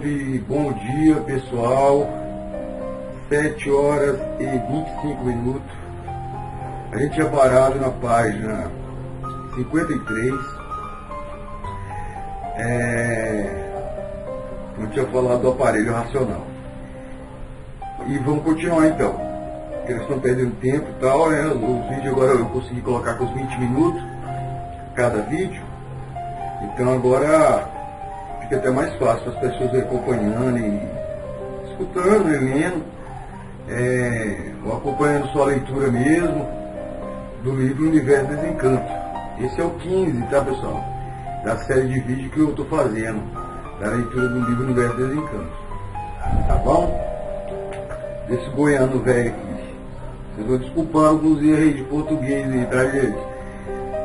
E bom dia, pessoal. 7 horas e 25 minutos. A gente tinha parado na página 53. Eu tinha falado do aparelho racional. E vamos continuar então. Porque eles estão perdendo tempo e tal, né? Os vídeos agora eu consegui colocar com os 20 minutos cada vídeo. Então agora fica até mais fácil para as pessoas acompanhando e escutando, lendo, ou acompanhando só a leitura mesmo do livro Universo Desencanto. Esse é o 15, tá, pessoal? Da série de vídeos que eu estou fazendo, da leitura do livro Universo Desencanto. Tá bom? Desse goiano velho aqui. Vocês vão desculpar alguns erros de português aí, tá, gente?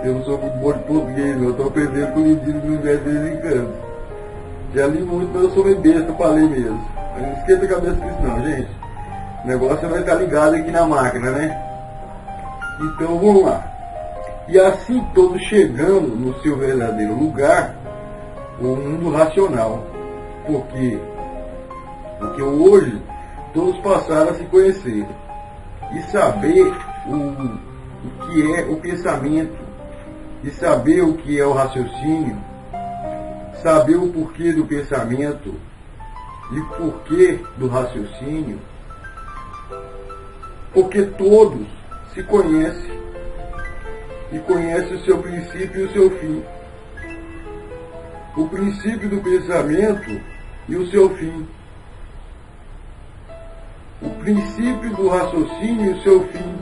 Eu não sou muito bom de português, eu estou aprendendo com o livro do Universo Desencanto. Já li muito, mas eu sou meio besta para ler mesmo. Mas não esquenta a cabeça com isso não, gente. O negócio vai estar ligado aqui na máquina, né? Então vamos lá. E assim todos chegando no seu verdadeiro lugar, o mundo racional. Por quê? Porque hoje todos passaram a se conhecer e saber o que é o pensamento, e saber o que é o raciocínio, saber o porquê do pensamento e o porquê do raciocínio, porque todos se conhecem e conhecem o seu princípio e o seu fim. O princípio do pensamento e o seu fim. O princípio do raciocínio e o seu fim.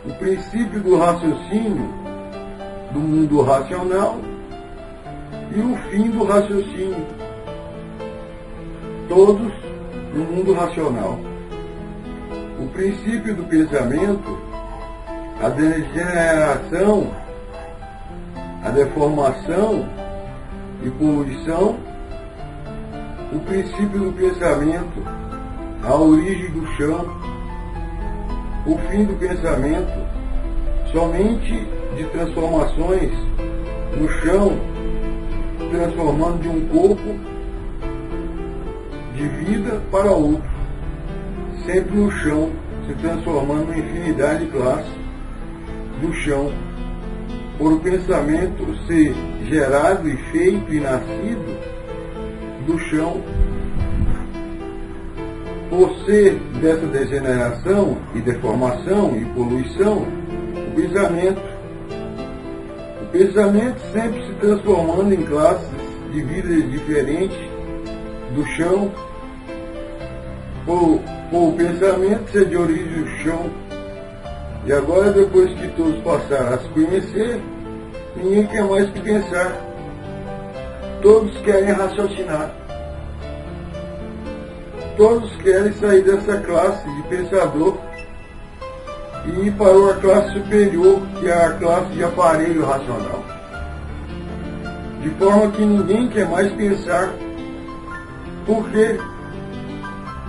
O princípio do raciocínio do mundo racional e o fim do raciocínio. Todos no mundo racional. O princípio do pensamento, a degeneração, a deformação e poluição. O princípio do pensamento, a origem do chão. O fim do pensamento, somente de transformações no chão, transformando de um corpo de vida para outro, sempre no chão, se transformando em infinidade de classes do chão, por o pensamento ser gerado e feito e nascido do chão, por ser dessa degeneração e deformação e poluição, o pensamento sempre se transformando em classes de vidas diferentes do chão, por o pensamento ser de origem do chão. E agora, depois que todos passaram a se conhecer, ninguém quer mais que pensar. Todos querem raciocinar. Todos querem sair dessa classe de pensador e ir para uma classe superior, que é a classe de aparelho racional. De forma que ninguém quer mais pensar. Por quê?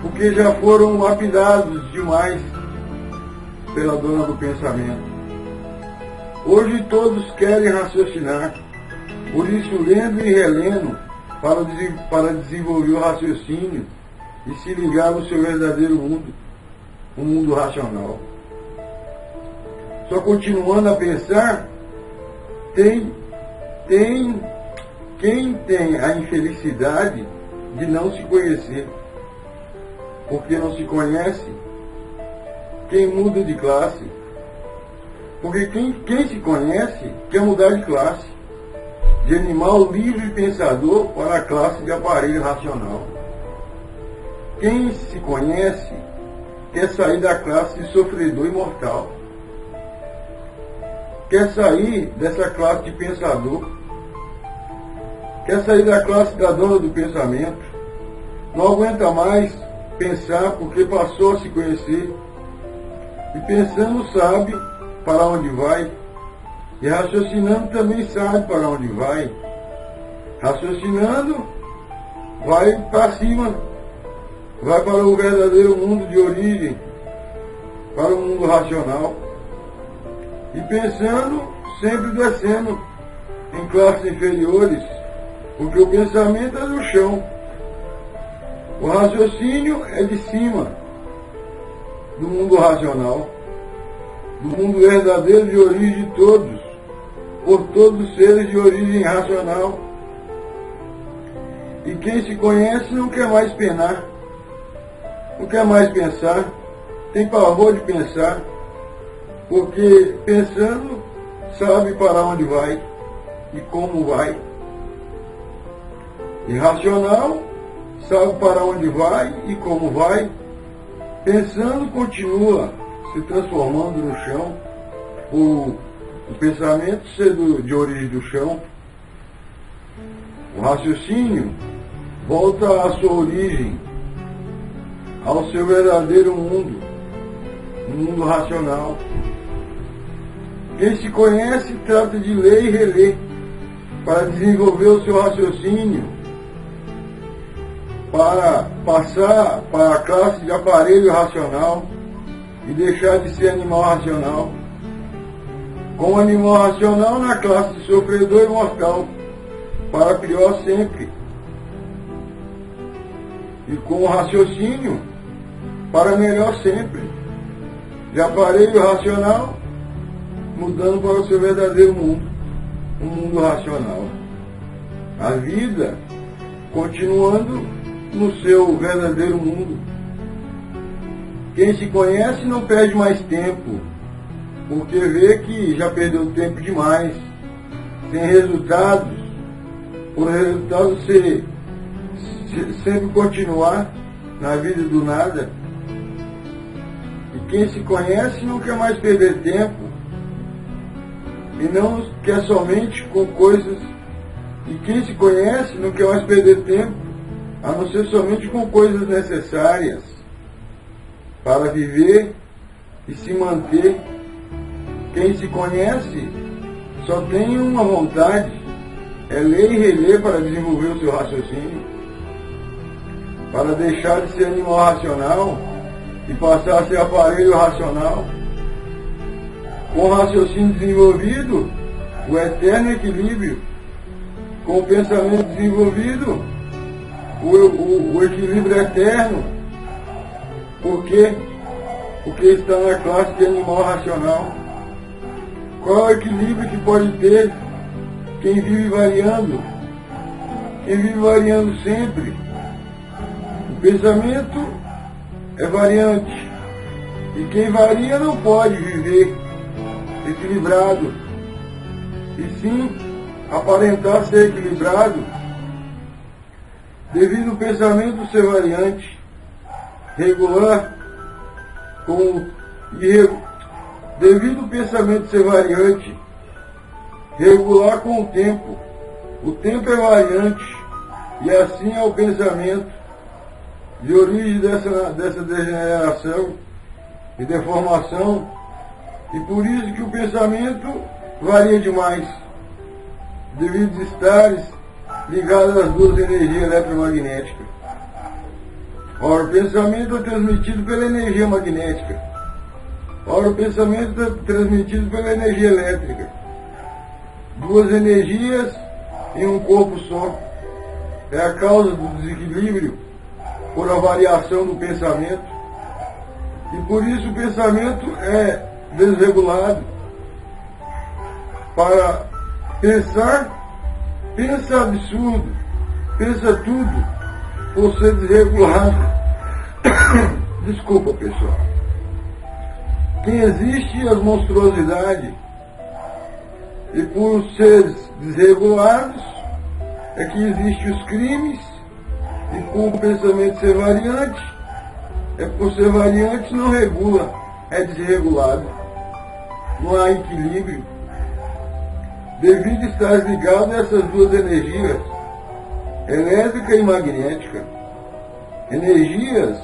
Porque já foram lapidados demais pela dona do pensamento. Hoje todos querem raciocinar. Por isso, lendo e relendo, para desenvolver o raciocínio e se ligar no seu verdadeiro mundo, o mundo racional. Só continuando a pensar, quem tem a infelicidade de não se conhecer. Porque não se conhece, quem muda de classe. Porque quem se conhece quer mudar de classe, de animal livre pensador para a classe de aparelho racional. Quem se conhece quer sair da classe de sofredor imortal. Quer sair dessa classe de pensador. Quer sair da classe da dona do pensamento. Não aguenta mais pensar porque passou a se conhecer. E pensando sabe para onde vai. E raciocinando também sabe para onde vai. Raciocinando vai para cima. Vai para o verdadeiro mundo de origem. Para o mundo racional. E pensando, sempre descendo em classes inferiores, porque o pensamento é no chão, O raciocínio é de cima do mundo racional, do mundo verdadeiro de origem de todos, por todos os seres de origem racional. E quem se conhece não quer mais penar, não quer mais pensar, tem pavor de pensar, porque pensando sabe para onde vai e como vai. Irracional sabe para onde vai e como vai, pensando continua se transformando no chão, o pensamento sendo de origem do chão. O raciocínio volta à sua origem, ao seu verdadeiro mundo, um mundo racional. Quem se conhece trata de ler e reler, para desenvolver o seu raciocínio, para passar para a classe de aparelho racional e deixar de ser animal racional. Com o animal racional na classe de sofredor e mortal, para pior sempre. E com o raciocínio, para melhor sempre. De aparelho racional, mudando para o seu verdadeiro mundo, um mundo racional. A vida continuando no seu verdadeiro mundo. Quem se conhece não perde mais tempo, porque vê que já perdeu tempo demais, sem resultados, por resultado sempre continuar na vida do nada. E quem se conhece não quer mais perder tempo, e não quer somente com coisas. E quem se conhece não quer mais perder tempo, a não ser somente com coisas necessárias para viver e se manter. Quem se conhece só tem uma vontade, é ler e reler para desenvolver o seu raciocínio, para deixar de ser animal racional e passar a ser aparelho racional. Com o raciocínio desenvolvido, o eterno equilíbrio. Com o pensamento desenvolvido, o equilíbrio eterno. Por quê? Porque está na classe de animal racional. Qual é o equilíbrio que pode ter quem vive variando? Quem vive variando sempre. O pensamento é variante. E quem varia não pode viver equilibrado, e sim aparentar ser equilibrado, devido ao pensamento ser variante, regular, devido ao pensamento ser variante, regular com o tempo. O tempo é variante, e assim é o pensamento, de origem dessa degeneração e deformação. E por isso que o pensamento varia demais, devido a estares ligados às duas energias eletromagnéticas. Ora, o pensamento é transmitido pela energia magnética. Ora, o pensamento é transmitido pela energia elétrica. Duas energias em um corpo só. É a causa do desequilíbrio por a variação do pensamento. E por isso o pensamento é desregulado. Para pensar, pensa absurdo, pensa tudo, por ser desregulado. Desculpa, pessoal. Quem existe as monstruosidades, e por seres desregulados é que existem os crimes, e por o pensamento ser variante, é por ser variante não regula, é desregulado. Não há equilíbrio, devido a estar ligado a essas duas energias, elétrica e magnética. Energias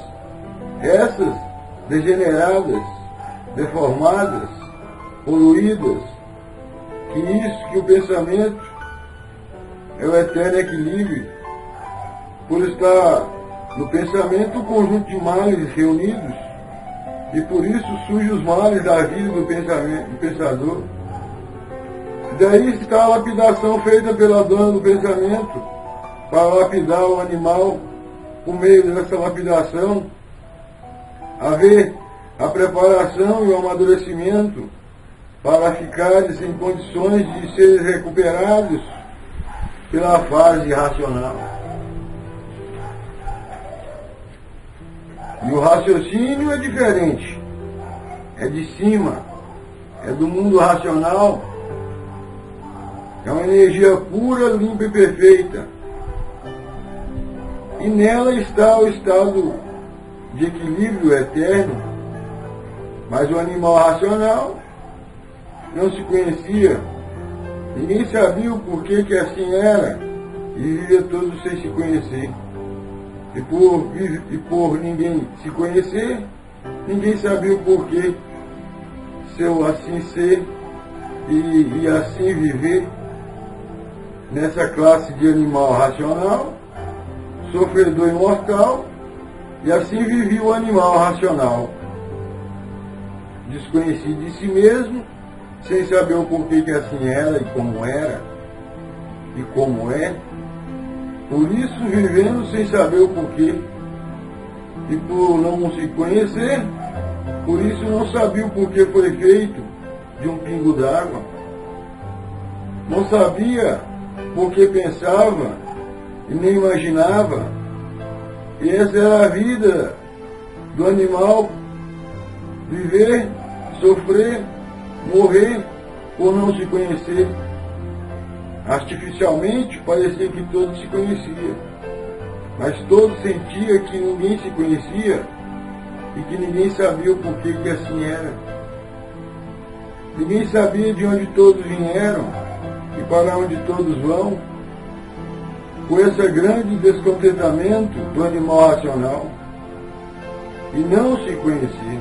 essas degeneradas, deformadas, poluídas, que isso que o pensamento é o eterno equilíbrio, por estar no pensamento um conjunto de males reunidos, e por isso surgem os males da vida do pensamento, do pensador. Daí está a lapidação feita pela dona do pensamento, para lapidar o animal por meio dessa lapidação, haver a preparação e o amadurecimento para ficares em condições de serem recuperados pela fase racional. E o raciocínio é diferente, é de cima, é do mundo racional, é uma energia pura, limpa e perfeita. E nela está o estado de equilíbrio eterno, mas o animal racional não se conhecia, ninguém sabia o porquê que assim era, e vivia todos sem se conhecer. E por ninguém se conhecer, ninguém sabia o porquê seu assim ser e assim viver nessa classe de animal racional, sofredor imortal, e assim vivia o animal racional, desconhecido de si mesmo, sem saber o porquê que assim era e como é, por isso vivendo sem saber o porquê, e por não se conhecer, por isso não sabia o porquê foi feito de um pingo d'água, não sabia porque pensava e nem imaginava, e essa era a vida do animal, viver, sofrer, morrer por não se conhecer. Artificialmente parecia que todos se conheciam, mas todos sentiam que ninguém se conhecia e que ninguém sabia o porquê que assim era. Ninguém sabia de onde todos vieram e para onde todos vão, com esse grande descontentamento do animal racional, e não se conhecer.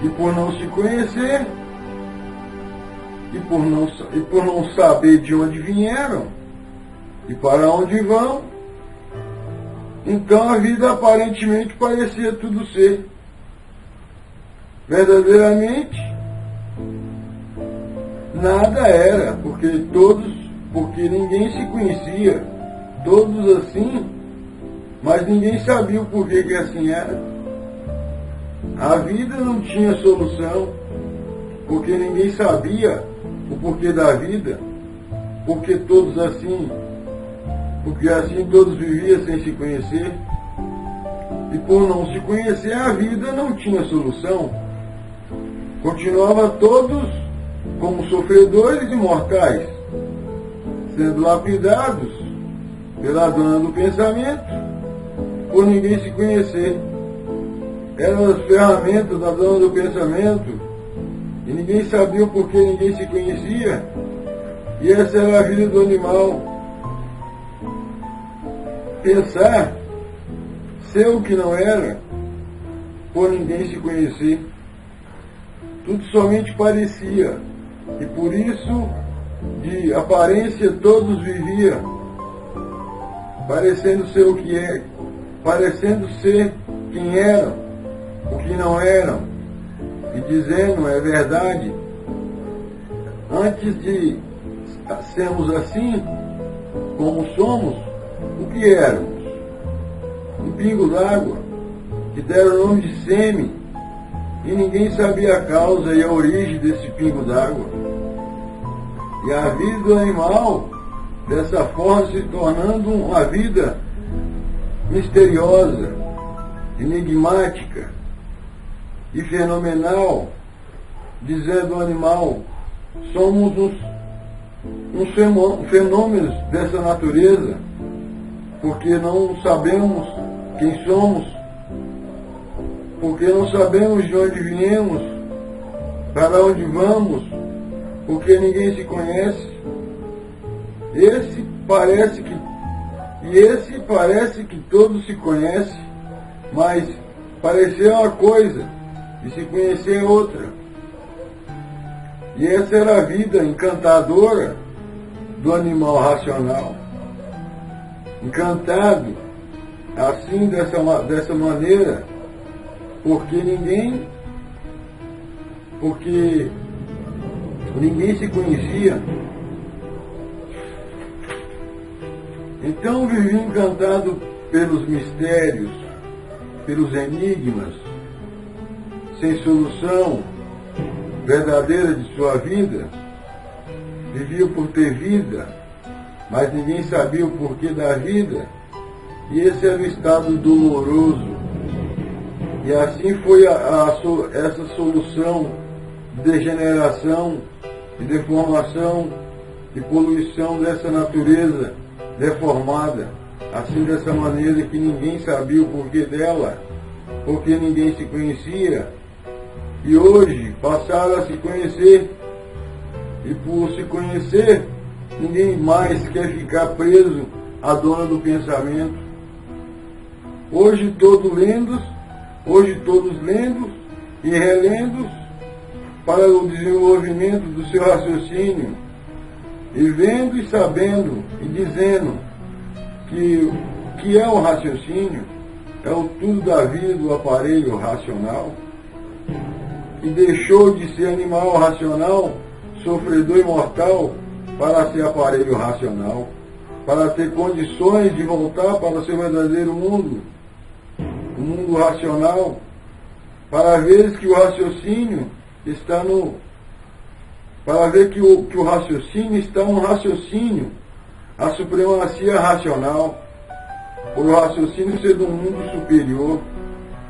E por não se conhecer, e por não saber de onde vieram e para onde vão, então a vida aparentemente parecia tudo ser. Verdadeiramente, nada era, porque ninguém se conhecia, todos assim, mas ninguém sabia o porquê que assim era. A vida não tinha solução, porque ninguém sabia o porquê da vida, porque assim todos viviam sem se conhecer, e por não se conhecer a vida não tinha solução. Continuava todos como sofredores imortais, sendo lapidados pela dona do pensamento, por ninguém se conhecer. Eram as ferramentas da dona do pensamento, e ninguém sabia o porquê ninguém se conhecia, e essa era a vida do animal. Pensar, ser o que não era, por ninguém se conhecer. Tudo somente parecia, e por isso, de aparência, todos viviam, parecendo ser o que é, parecendo ser quem eram, o que não eram, e dizendo, é verdade, antes de sermos assim, como somos, o que éramos? Um pingo d'água, que deram o nome de sêmen, e ninguém sabia a causa e a origem desse pingo d'água. E a vida do animal, dessa forma, se tornando uma vida misteriosa, enigmática e fenomenal, dizendo ao animal, somos uns fenômenos dessa natureza, porque não sabemos quem somos, porque não sabemos de onde viemos, para onde vamos, porque ninguém se conhece. Esse parece que todos se conhecem, mas parecer uma coisa e se conhecer outra. E essa era a vida encantadora do animal racional. Encantado, assim, dessa maneira, porque ninguém se conhecia. Então vivia encantado pelos mistérios, pelos enigmas, sem solução verdadeira de sua vida, viviam por ter vida, mas ninguém sabia o porquê da vida, e esse era o estado doloroso. E assim foi essa solução de degeneração, de deformação, de poluição dessa natureza deformada, assim dessa maneira que ninguém sabia o porquê dela, porque ninguém se conhecia, e hoje passaram a se conhecer, e por se conhecer, ninguém mais quer ficar preso à dona do pensamento. Hoje todos lendo e relendo para o desenvolvimento do seu raciocínio, e vendo e sabendo e dizendo que o que é o raciocínio é o tudo da vida do aparelho racional, que deixou de ser animal racional, sofredor e mortal, para ser aparelho racional, para ter condições de voltar para o seu verdadeiro mundo, o mundo racional, para ver que o raciocínio está para ver que o raciocínio está no raciocínio, a supremacia racional, por o raciocínio ser um mundo superior,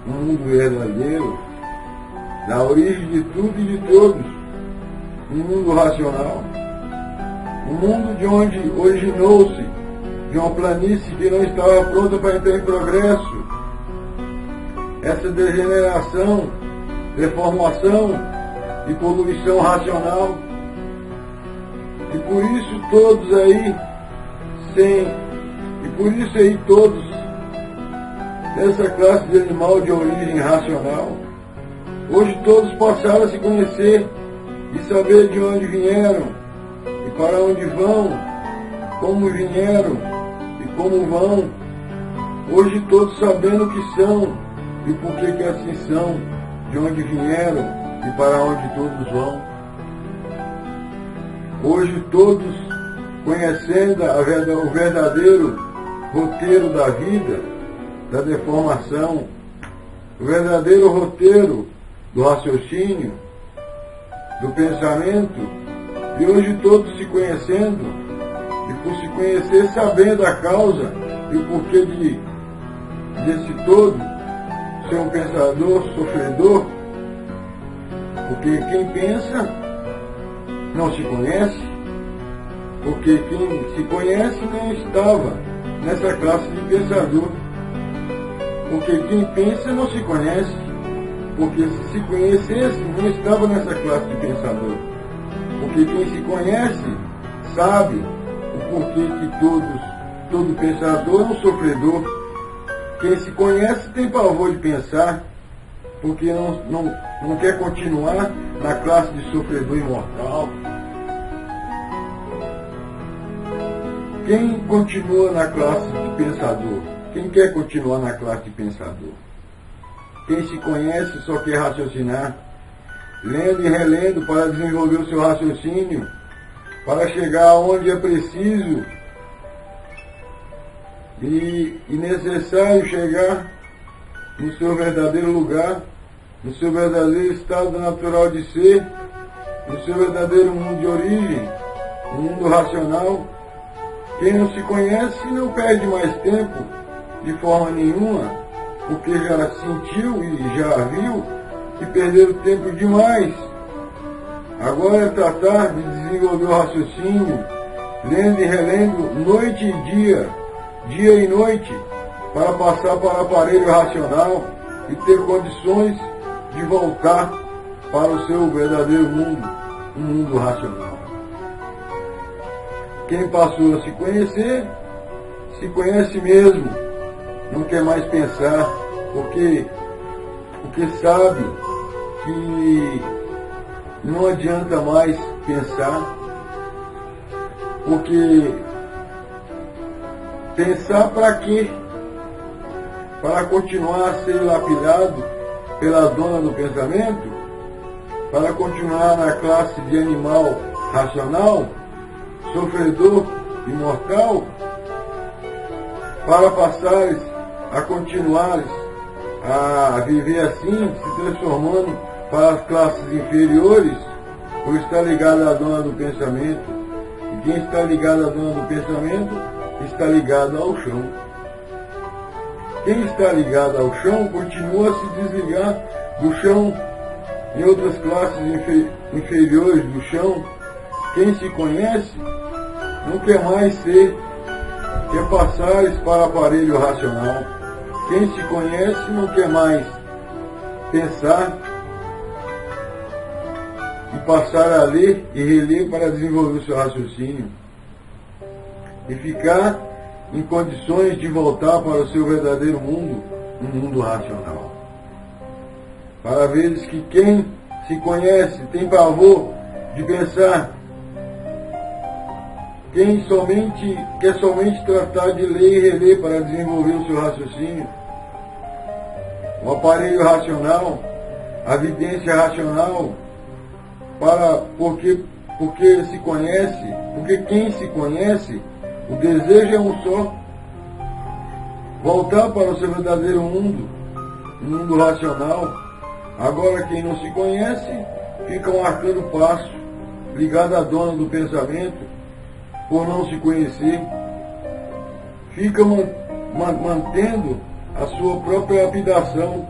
um mundo verdadeiro, da origem de tudo e de todos, um mundo racional, um mundo de onde originou-se, de uma planície que não estava pronta para entrar em progresso, essa degeneração, deformação e poluição racional. E por isso todos aí, todos dessa classe de animal de origem racional, hoje todos passaram a se conhecer e saber de onde vieram e para onde vão, como vieram e como vão. Hoje todos sabendo o que são e por que assim são, de onde vieram e para onde todos vão. Hoje todos conhecendo o verdadeiro roteiro da vida, da deformação, o verdadeiro roteiro do raciocínio, do pensamento, e hoje todos se conhecendo, e por se conhecer sabendo a causa e o porquê desse todo ser um pensador, sofredor, porque quem pensa não se conhece, porque quem se conhece não estava nessa classe de pensador, porque quem pensa não se conhece, porque se conhecesse não estava nessa classe de pensador, porque quem se conhece sabe o porquê que todo pensador é um sofredor. Quem se conhece tem pavor de pensar, porque não quer continuar na classe de sofredor imortal. Quem continua na classe de pensador? Quem quer continuar na classe de pensador? Quem se conhece só quer raciocinar, lendo e relendo para desenvolver o seu raciocínio, para chegar aonde é preciso e necessário chegar no seu verdadeiro lugar, no seu verdadeiro estado natural de ser, no seu verdadeiro mundo de origem, o mundo racional. Quem não se conhece não perde mais tempo de forma nenhuma, porque já sentiu e já viu que perderam tempo demais. Agora é tratar de desenvolver o raciocínio, lendo e relendo noite e dia e noite, para passar para o aparelho racional e ter condições de voltar para o seu verdadeiro mundo, o mundo racional. Quem passou a se conhece mesmo, não quer mais pensar, porque sabe que não adianta mais pensar, porque pensar para quê? Para continuar a ser lapidado pela dona do pensamento? Para continuar na classe de animal racional, sofredor, imortal? Para passar a continuares a viver assim, se transformando para as classes inferiores, por estar ligado à dona do pensamento. E quem está ligado à dona do pensamento está ligado ao chão. Quem está ligado ao chão continua a se desligar do chão. Em outras classes inferiores do chão, quem se conhece não quer mais ser, quer passar para o aparelho racional. Quem se conhece não quer mais pensar e passar a ler e reler para desenvolver o seu raciocínio e ficar em condições de voltar para o seu verdadeiro mundo, um mundo racional. Para veres que quem se conhece tem pavor de pensar, quem quer somente tratar de ler e reler para desenvolver o seu raciocínio, o aparelho racional, a vidência racional, porque se conhece, porque quem se conhece, o desejo é um só, voltar para o seu verdadeiro mundo, um mundo racional. Agora quem não se conhece, fica marcando passo, ligado à dona do pensamento, por não se conhecer, fica mantendo a sua própria lapidação,